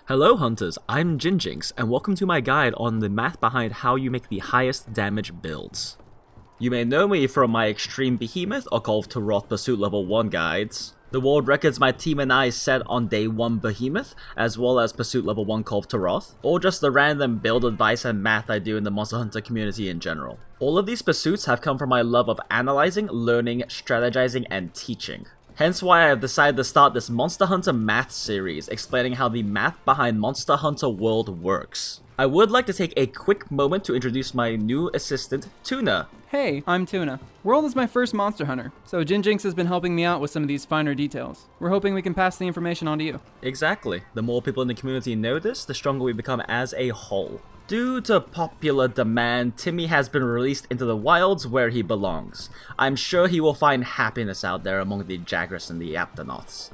Hello Hunters, I'm Jinjinx, and welcome to my guide on the math behind how you make the highest damage builds. You may know me from my Extreme Behemoth or Call of Taroth Pursuit Level 1 guides, the world records my team and I set on Day 1 Behemoth, as well as Pursuit Level 1 Call of Taroth, or just the random build advice and math I do in the Monster Hunter community in general. All of these pursuits have come from my love of analyzing, learning, strategizing, and teaching. Hence why I have decided to start this Monster Hunter math series, explaining how the math behind Monster Hunter World works. I would like to take a quick moment to introduce my new assistant, Tuna. Hey, I'm Tuna. World is my first Monster Hunter, so Jinjinx has been helping me out with some of these finer details. We're hoping we can pass the information on to you. Exactly. The more people in the community know this, the stronger we become as a whole. Due to popular demand, Timmy has been released into the wilds where he belongs. I'm sure he will find happiness out there among the Jagras and the Aptonauts.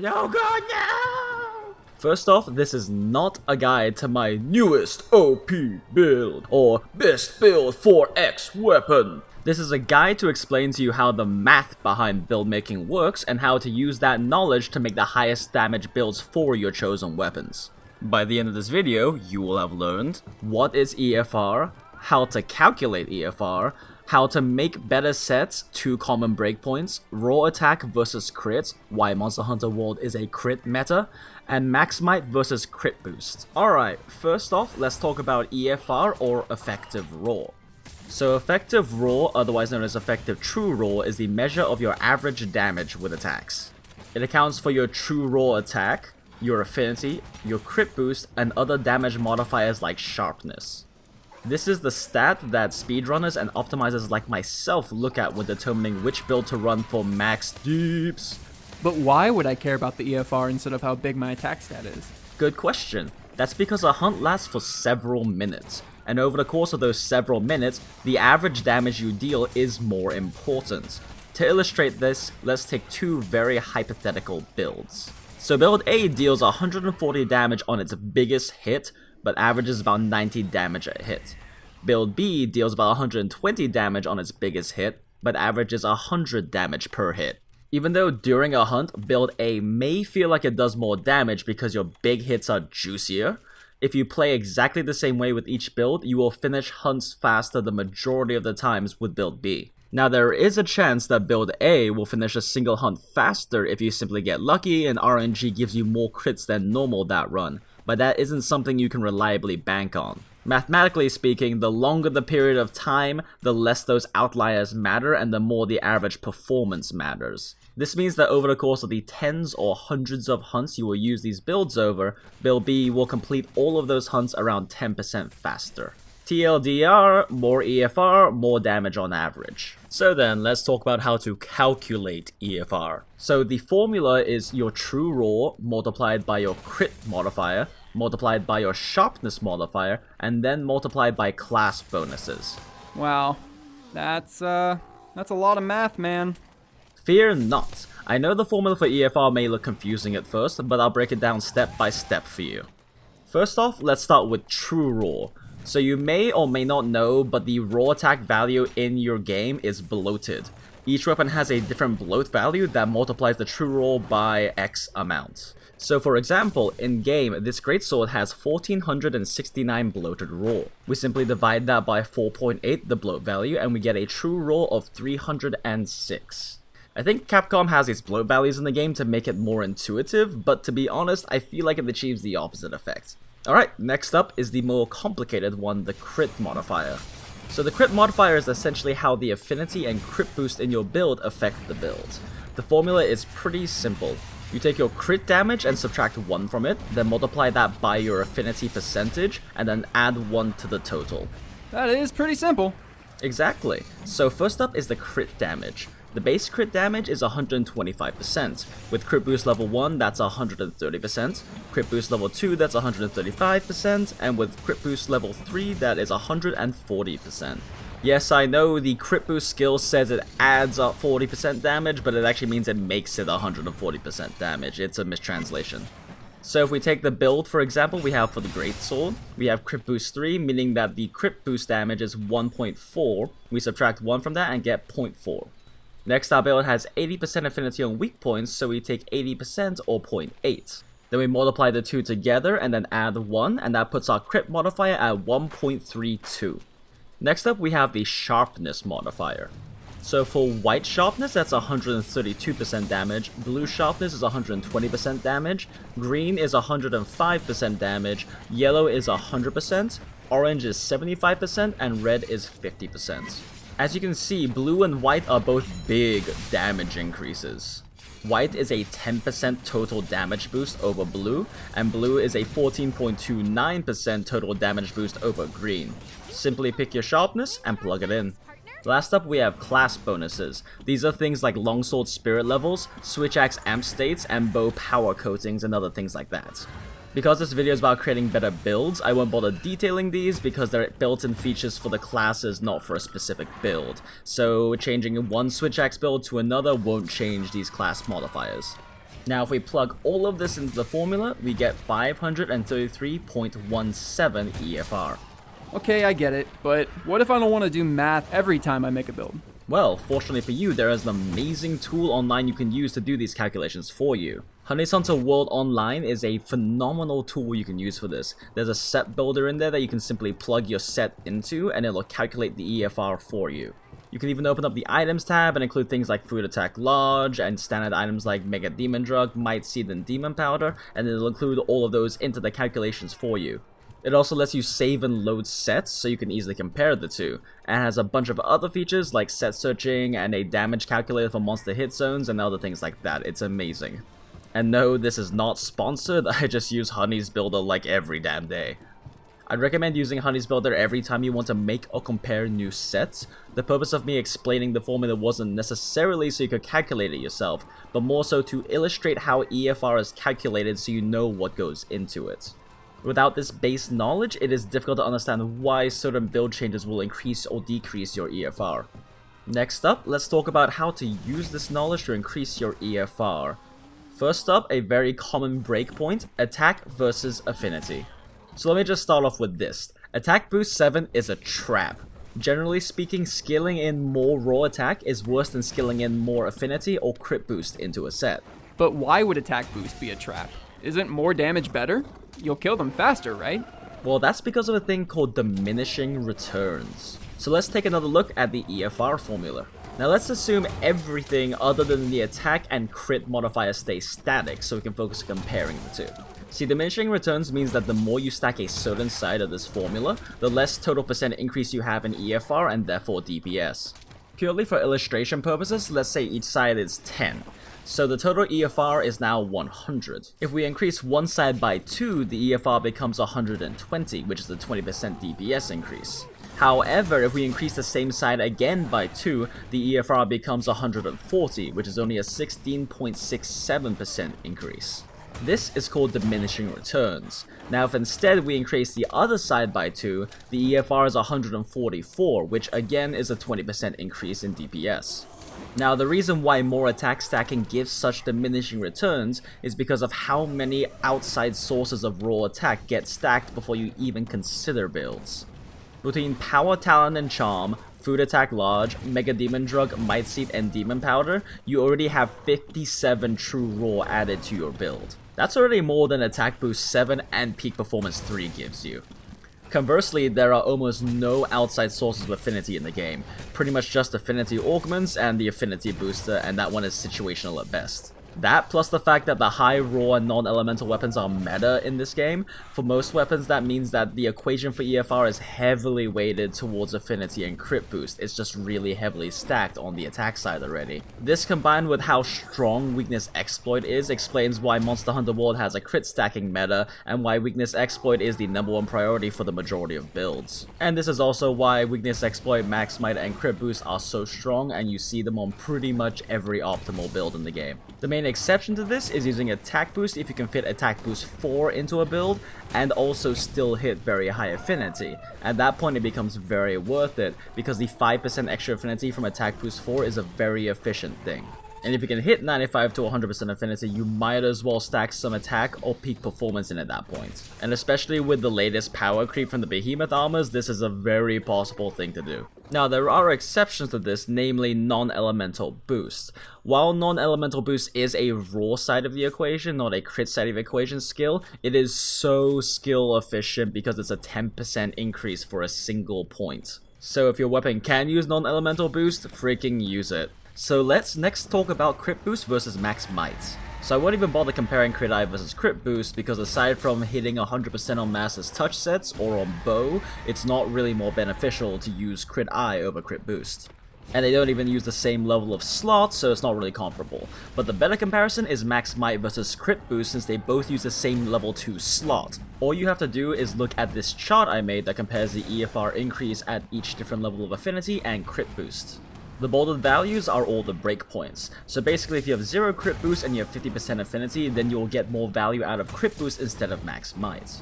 Oh god, no! First off, this is not a guide to my newest OP build, or best build for X weapon. This is a guide to explain to you how the math behind build making works and how to use that knowledge to make the highest damage builds for your chosen weapons. By the end of this video, you will have learned what is EFR, how to calculate EFR, how to make better sets, 2 common breakpoints, raw attack versus crit, why Monster Hunter World is a crit meta, and max might versus crit boost. Alright, first off, let's talk about EFR or effective raw. So effective raw, otherwise known as effective true raw, is the measure of your average damage with attacks. It accounts for your true raw attack, your affinity, your crit boost, and other damage modifiers like sharpness. This is the stat that speedrunners and optimizers like myself look at when determining which build to run for max deeps. But why would I care about the EFR instead of how big my attack stat is? Good question. That's because a hunt lasts for several minutes, and over the course of those several minutes, the average damage you deal is more important. To illustrate this, let's take 2 very hypothetical builds. So build A deals 140 damage on its biggest hit, but averages about 90 damage a hit. Build B deals about 120 damage on its biggest hit, but averages 100 damage per hit. Even though during a hunt, build A may feel like it does more damage because your big hits are juicier, if you play exactly the same way with each build, you will finish hunts faster the majority of the times with build B. Now there is a chance that build A will finish a single hunt faster if you simply get lucky and RNG gives you more crits than normal that run, but that isn't something you can reliably bank on. Mathematically speaking, the longer the period of time, the less those outliers matter and the more the average performance matters. This means that over the course of the tens or hundreds of hunts you will use these builds over, build B will complete all of those hunts around 10% faster. TLDR, more EFR, more damage on average. So then, let's talk about how to calculate EFR. So the formula is your true raw multiplied by your crit modifier, multiplied by your sharpness modifier, and then multiplied by class bonuses. Wow, that's a lot of math, man. Fear not. I know the formula for EFR may look confusing at first, but I'll break it down step by step for you. First off, let's start with true raw. So you may or may not know, but the raw attack value in your game is bloated. Each weapon has a different bloat value that multiplies the true raw by X amount. So for example, in game, this greatsword has 1469 bloated raw. We simply divide that by 4.8, the bloat value, and we get a true raw of 306. I think Capcom has its bloat values in the game to make it more intuitive, but to be honest, I feel like it achieves the opposite effect. Alright, next up is the more complicated one, the crit modifier. So the crit modifier is essentially how the affinity and crit boost in your build affect the build. The formula is pretty simple. You take your crit damage and subtract 1 from it, then multiply that by your affinity percentage, and then add 1 to the total. That is pretty simple. Exactly. So first up is the crit damage. The base crit damage is 125%. With crit boost level 1, that's 130%. Crit boost level 2, that's 135%. And with crit boost level 3, that is 140%. Yes, I know the crit boost skill says it adds up 40% damage, but it actually means it makes it 140% damage. It's a mistranslation. So if we take the build, for example, we have for the greatsword, we have crit boost 3, meaning that the crit boost damage is 1.4. We subtract 1 from that and get 0.4. Next, our build has 80% affinity on weak points, so we take 80% or 0.8. Then we multiply the two together and then add 1, and that puts our crit modifier at 1.32. Next up, we have the sharpness modifier. So for white sharpness, that's 132% damage, blue sharpness is 120% damage, green is 105% damage, yellow is 100%, orange is 75%, and red is 50%. As you can see, blue and white are both big damage increases. White is a 10% total damage boost over blue, and blue is a 14.29% total damage boost over green. Simply pick your sharpness and plug it in. Last up, we have class bonuses. These are things like longsword spirit levels, switch axe amp states, and bow power coatings and other things like that. Because this video is about creating better builds, I won't bother detailing these because they're built-in features for the classes, not for a specific build. So changing one switch axe build to another won't change these class modifiers. Now if we plug all of this into the formula, we get 533.17 EFR. Okay, I get it, but what if I don't want to do math every time I make a build? Well, fortunately for you, there is an amazing tool online you can use to do these calculations for you. Honey's Hunter World Online is a phenomenal tool you can use for this. There's a set builder in there that you can simply plug your set into and it'll calculate the EFR for you. You can even open up the items tab and include things like food attack large and standard items like mega demon drug, might seed, and demon powder, and it'll include all of those into the calculations for you. It also lets you save and load sets so you can easily compare the two, and has a bunch of other features like set searching and a damage calculator for monster hit zones and other things like that. It's amazing. And no, this is not sponsored, I just use Honey's Builder like every damn day. I'd recommend using Honey's Builder every time you want to make or compare new sets. The purpose of me explaining the formula wasn't necessarily so you could calculate it yourself, but more so to illustrate how EFR is calculated so you know what goes into it. Without this base knowledge, it is difficult to understand why certain build changes will increase or decrease your EFR. Next up, let's talk about how to use this knowledge to increase your EFR. First up, a very common breakpoint, attack versus affinity. So let me just start off with this. Attack boost 7 is a trap. Generally speaking, skilling in more raw attack is worse than skilling in more affinity or crit boost into a set. But why would attack boost be a trap? Isn't more damage better? You'll kill them faster, right? Well, that's because of a thing called diminishing returns. So let's take another look at the EFR formula. Now let's assume everything other than the attack and crit modifier stays static so we can focus on comparing the two. See, diminishing returns means that the more you stack a certain side of this formula, the less total percent increase you have in EFR and therefore DPS. Purely for illustration purposes, let's say each side is 10. So the total EFR is now 100. If we increase one side by 2, the EFR becomes 120, which is a 20% DPS increase. However, if we increase the same side again by 2, the EFR becomes 140, which is only a 16.67% increase. This is called diminishing returns. Now if instead we increase the other side by 2, the EFR is 144, which again is a 20% increase in DPS. Now the reason why more attack stacking gives such diminishing returns is because of how many outside sources of raw attack get stacked before you even consider builds. Between Power Talent and Charm, Food Attack Large, Mega Demon Drug, Might Seed, and Demon Powder, you already have 57 true raw added to your build. That's already more than Attack Boost 7 and Peak Performance 3 gives you. Conversely, there are almost no outside sources of affinity in the game, pretty much just affinity augments and the affinity booster, and that one is situational at best. That, plus the fact that the high raw and non-elemental weapons are meta in this game, for most weapons that means that the equation for EFR is heavily weighted towards affinity and crit boost. It's just really heavily stacked on the attack side already. This combined with how strong Weakness Exploit is explains why Monster Hunter World has a crit stacking meta, and why Weakness Exploit is the #1 priority for the majority of builds. And this is also why Weakness Exploit, Max Might, and crit boost are so strong, and you see them on pretty much every optimal build in the game. The main exception to this is using attack boost if you can fit attack boost 4 into a build and also still hit very high affinity. At that point it becomes very worth it because the 5% extra affinity from attack boost 4 is a very efficient thing. And if you can hit 95 to 100% affinity, you might as well stack some attack or peak performance in at that point. And especially with the latest power creep from the Behemoth armors, this is a very possible thing to do. Now, there are exceptions to this, namely non-elemental boost. While non-elemental boost is a raw side of the equation, not a crit side of the equation skill, it is so skill efficient because it's a 10% increase for a single point. So if your weapon can use non-elemental boost, freaking use it. So let's next talk about crit boost versus max might. So I won't even bother comparing crit eye versus crit boost because aside from hitting 100% on master's touch sets or on bow, it's not really more beneficial to use crit eye over crit boost. And they don't even use the same level of slot, so it's not really comparable. But the better comparison is max might versus crit boost since they both use the same level 2 slot. All you have to do is look at this chart I made that compares the EFR increase at each different level of affinity and crit boost. The bolded values are all the breakpoints, so basically if you have 0 crit boost and you have 50% affinity, then you'll get more value out of crit boost instead of max might.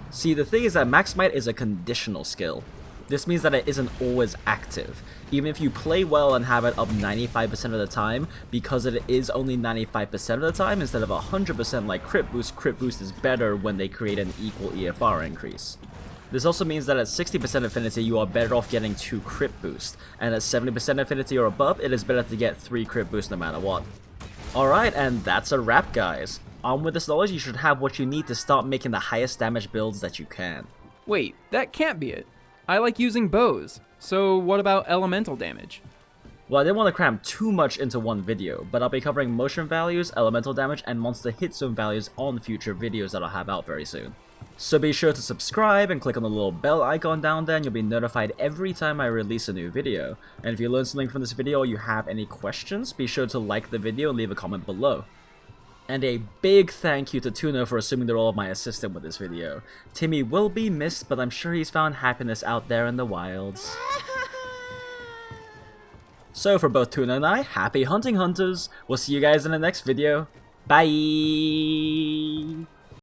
See, the thing is that max might is a conditional skill. This means that it isn't always active. Even if you play well and have it up 95% of the time, because it is only 95% of the time instead of 100% like crit boost is better when they create an equal EFR increase. This also means that at 60% affinity you are better off getting 2 crit boost, and at 70% affinity or above it is better to get 3 crit boost no matter what. Alright, and that's a wrap guys. Armed with this knowledge you should have what you need to start making the highest damage builds that you can. Wait, that can't be it. I like using bows, so what about elemental damage? Well, I didn't want to cram too much into one video, but I'll be covering motion values, elemental damage, and monster hit zone values on future videos that I'll have out very soon. So be sure to subscribe and click on the little bell icon down there and you'll be notified every time I release a new video. And if you learned something from this video or you have any questions, be sure to like the video and leave a comment below. And a big thank you to Tuna for assuming the role of my assistant with this video. Timmy will be missed, but I'm sure he's found happiness out there in the wilds. So for both Tuna and I, happy hunting hunters! We'll see you guys in the next video. Bye!